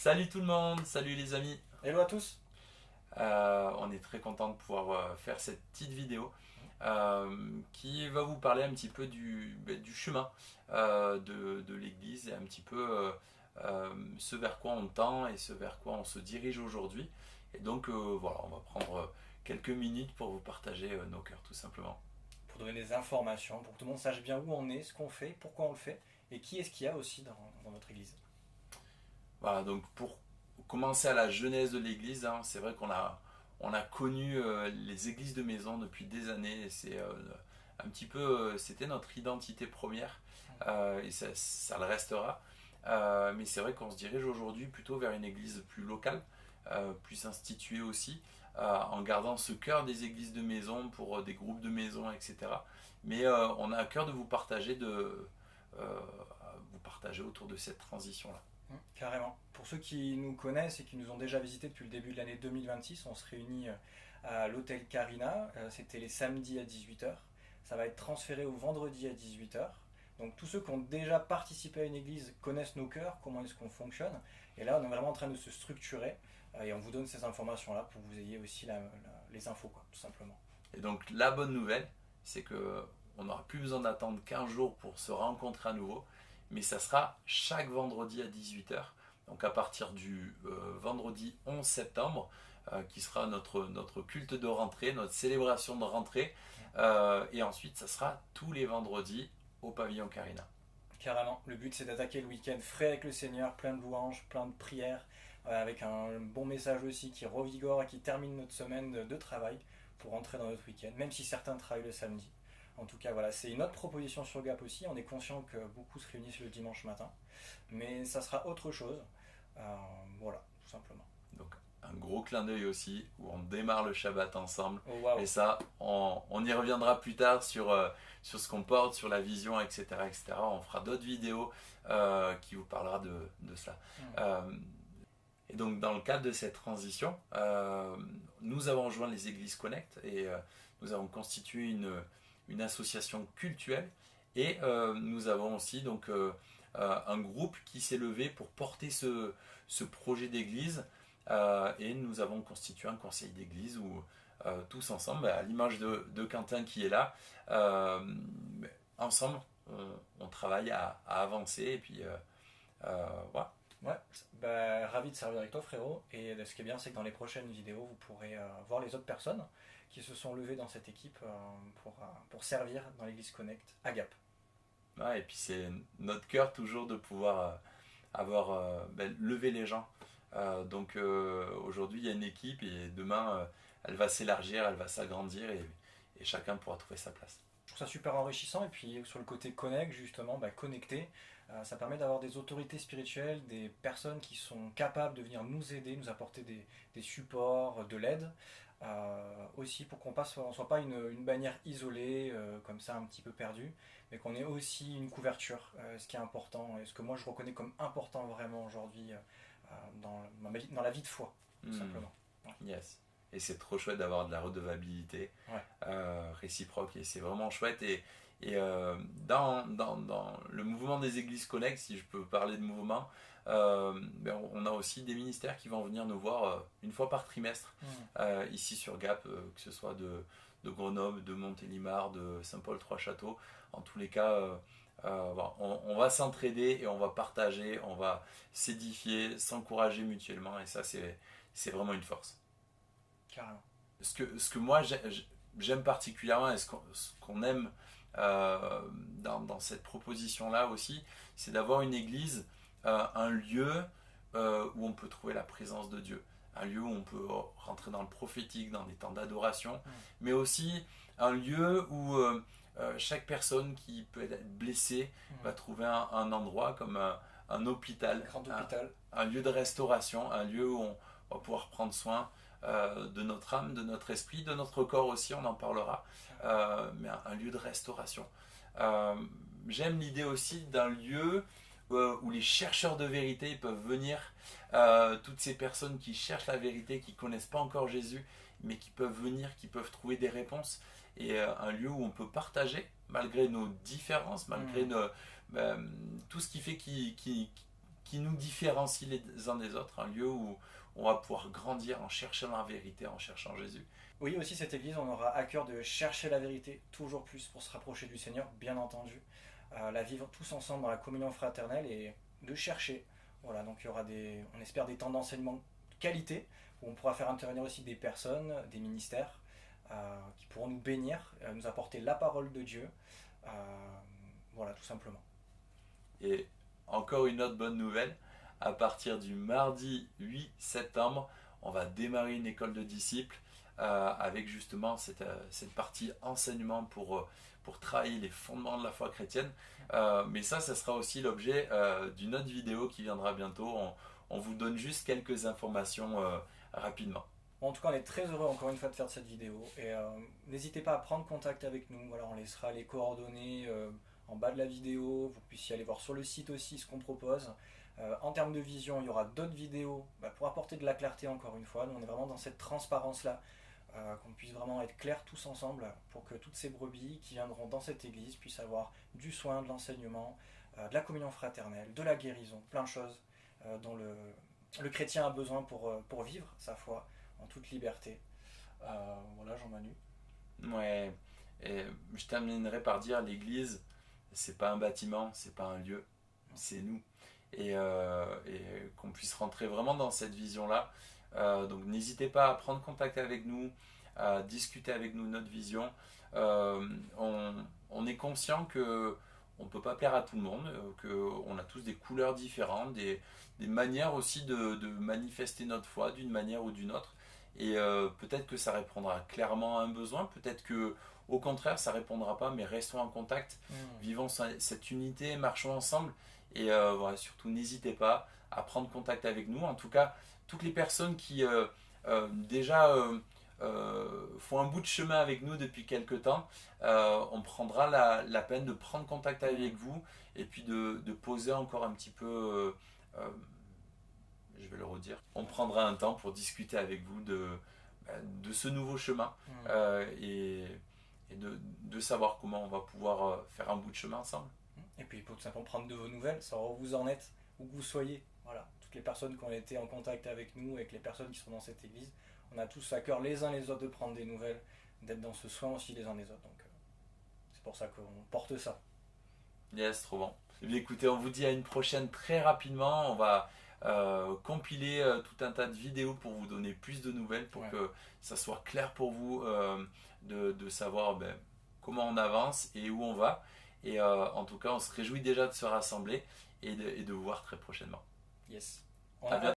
Salut tout le monde, salut les amis. Hello à tous. On est très content de pouvoir faire cette petite vidéo qui va vous parler un petit peu du chemin de l'Église et un petit peu ce vers quoi on tend et ce vers quoi on se dirige aujourd'hui. Et donc voilà, on va prendre quelques minutes pour vous partager nos cœurs tout simplement. Pour donner des informations, pour que tout le monde sache bien où on est, ce qu'on fait, pourquoi on le fait et qui est-ce qu'il y a aussi dans notre église. Voilà, donc pour commencer à la genèse de l'Église, hein, c'est vrai on a connu les églises de maison depuis des années. Et c'est un petit peu, c'était notre identité première et ça le restera. Mais c'est vrai qu'on se dirige aujourd'hui plutôt vers une église plus locale, plus instituée aussi, en gardant ce cœur des églises de maison pour des groupes de maison, etc. Mais on a à cœur de euh, vous partager autour de cette transition-là. Carrément. Pour ceux qui nous connaissent et qui nous ont déjà visités depuis le début de l'année 2026, on se réunit à l'hôtel Carina. C'était les samedis à 18h. Ça va être transféré au vendredi à 18h. Donc tous ceux qui ont déjà participé à une église connaissent nos cœurs, comment est-ce qu'on fonctionne. Et là, on est vraiment en train de se structurer et on vous donne ces informations-là pour que vous ayez aussi les infos, quoi, tout simplement. Et donc la bonne nouvelle, c'est que on n'aura plus besoin d'attendre 15 jours pour se rencontrer à nouveau, mais ça sera chaque vendredi à 18h. Donc à partir du vendredi 11 septembre, qui sera notre culte de rentrée, notre célébration de rentrée. Et ensuite, ça sera tous les vendredis au pavillon Carina. Carrément. Le but, c'est d'attaquer le week-end frais avec le Seigneur, plein de louanges, plein de prières, avec un bon message aussi qui revigore et qui termine notre semaine de travail pour rentrer dans notre week-end, même si certains travaillent le samedi. En tout cas, voilà, c'est une autre proposition sur Gap aussi. On est conscient que beaucoup se réunissent le dimanche matin, mais ça sera autre chose. Euh, voilà, tout simplement. Donc un gros clin d'œil aussi, où on démarre le Shabbat ensemble. Oh waouh! Et ça, on y reviendra plus tard sur ce qu'on porte, sur la vision, etc. etc. On fera d'autres vidéos qui vous parlera de cela. Et donc dans le cadre de cette transition, nous avons rejoint les Églises Connect et nous avons constitué une association cultuelle et nous avons aussi donc un groupe qui s'est levé pour porter ce projet d'église et nous avons constitué un conseil d'église où tous ensemble, à l'image de Quentin qui est là, ensemble on travaille à avancer et puis voilà. Ouais, bah, ravi de servir avec toi frérot. Et ce qui est bien, c'est que dans les prochaines vidéos, vous pourrez voir les autres personnes qui se sont levées dans cette équipe pour servir dans l'église Connect à Gap. Ouais, et puis c'est notre cœur toujours de pouvoir avoir levé les gens. Donc aujourd'hui il y a une équipe et demain elle va s'élargir, elle va s'agrandir et chacun pourra trouver sa place. Je trouve ça super enrichissant. Et puis sur le côté Connect, justement, bah, connecter, ça permet d'avoir des autorités spirituelles, des personnes qui sont capables de venir nous aider, nous apporter des supports, de l'aide. Aussi pour qu'on ne soit pas une bannière isolée, comme ça un petit peu perdue, mais qu'on ait aussi une couverture, ce qui est important, et ce que moi je reconnais comme important vraiment aujourd'hui dans la vie de foi, tout simplement. Ouais. Yes. Et c'est trop chouette d'avoir de la redevabilité Ouais. réciproque et c'est vraiment chouette. Et dans le mouvement des églises Connect, si je peux parler de mouvement, on a aussi des ministères qui vont venir nous voir une fois par trimestre ici sur Gap, que ce soit de Grenoble, de Montélimar, de Saint-Paul-Trois-Châteaux. En tous les cas, voilà, on va s'entraider et on va partager, on va s'édifier, s'encourager mutuellement et ça c'est vraiment une force. Carrément. Ce que moi j'aime particulièrement et ce qu'on aime dans cette proposition-là aussi, c'est d'avoir une église, un lieu où on peut trouver la présence de Dieu, un lieu où on peut rentrer dans le prophétique, dans des temps d'adoration, mais aussi un lieu où chaque personne qui peut être blessée va trouver un endroit comme un hôpital, Grand hôpital. un lieu de restauration, un lieu où on va pouvoir prendre soin de notre âme, de notre esprit, de notre corps aussi, on en parlera, mais un lieu de restauration. J'aime l'idée aussi d'un lieu où les chercheurs de vérité peuvent venir, toutes ces personnes qui cherchent la vérité, qui ne connaissent pas encore Jésus, mais qui peuvent venir, qui peuvent trouver des réponses, et un lieu où on peut partager, malgré nos différences, malgré tout ce qui fait qui qui nous différencie les uns des autres, un lieu où on va pouvoir grandir en cherchant la vérité, en cherchant Jésus. Oui, aussi cette église, on aura à cœur de chercher la vérité toujours plus pour se rapprocher du Seigneur, bien entendu, la vivre tous ensemble dans la communion fraternelle et de chercher. Voilà, donc il y aura on espère des temps d'enseignement de qualité, où on pourra faire intervenir aussi des personnes, des ministères, qui pourront nous bénir, nous apporter la parole de Dieu. Voilà, tout simplement. Et encore une autre bonne nouvelle, à partir du mardi 8 septembre, on va démarrer une école de disciples avec justement cette partie enseignement pour travailler les fondements de la foi chrétienne. Mais ça sera aussi l'objet d'une autre vidéo qui viendra bientôt. On vous donne juste quelques informations rapidement. Bon, en tout cas, on est très heureux encore une fois de faire cette vidéo. Et n'hésitez pas à prendre contact avec nous. Voilà, on laissera les coordonnées en bas de la vidéo. Vous puissiez aller voir sur le site aussi ce qu'on propose. En termes de vision, il y aura d'autres vidéos pour apporter de la clarté encore une fois. Nous, on est vraiment dans cette transparence-là, qu'on puisse vraiment être clairs tous ensemble pour que toutes ces brebis qui viendront dans cette église puissent avoir du soin, de l'enseignement, de la communion fraternelle, de la guérison, plein de choses dont le chrétien a besoin pour vivre sa foi en toute liberté. Voilà, Jean-Manu. Ouais, et je terminerai par dire l'église, c'est pas un bâtiment, c'est pas un lieu, c'est nous. Et qu'on puisse rentrer vraiment dans cette vision-là. Donc n'hésitez pas à prendre contact avec nous, à discuter avec nous notre vision. On est conscient que on ne peut pas plaire à tout le monde, qu'on a tous des couleurs différentes, des manières aussi de manifester notre foi d'une manière ou d'une autre. Et peut-être que ça répondra clairement à un besoin, peut-être que au contraire ça répondra pas, mais restons en contact, vivons cette unité, marchons ensemble. Et voilà, surtout n'hésitez pas à prendre contact avec nous. En tout cas, toutes les personnes qui déjà font un bout de chemin avec nous depuis quelques temps, on prendra la peine de prendre contact avec vous et puis de poser encore un petit peu, je vais le redire, on prendra un temps pour discuter avec vous de ce nouveau chemin et de savoir comment on va pouvoir faire un bout de chemin ensemble. Et puis pour tout simplement prendre de vos nouvelles, savoir où vous en êtes, où que vous soyez. Voilà, toutes les personnes qui ont été en contact avec nous, avec les personnes qui sont dans cette église, on a tous à cœur les uns les autres de prendre des nouvelles, d'être dans ce soin aussi les uns des autres. Donc c'est pour ça qu'on porte ça. Yes, trop bon. Et bien, écoutez, on vous dit à une prochaine très rapidement. On va compiler tout un tas de vidéos pour vous donner plus de nouvelles, pour que ça soit clair pour vous de savoir comment on avance et où on va. Et en tout cas, on se réjouit déjà de se rassembler et de vous voir très prochainement. Yes. À bientôt.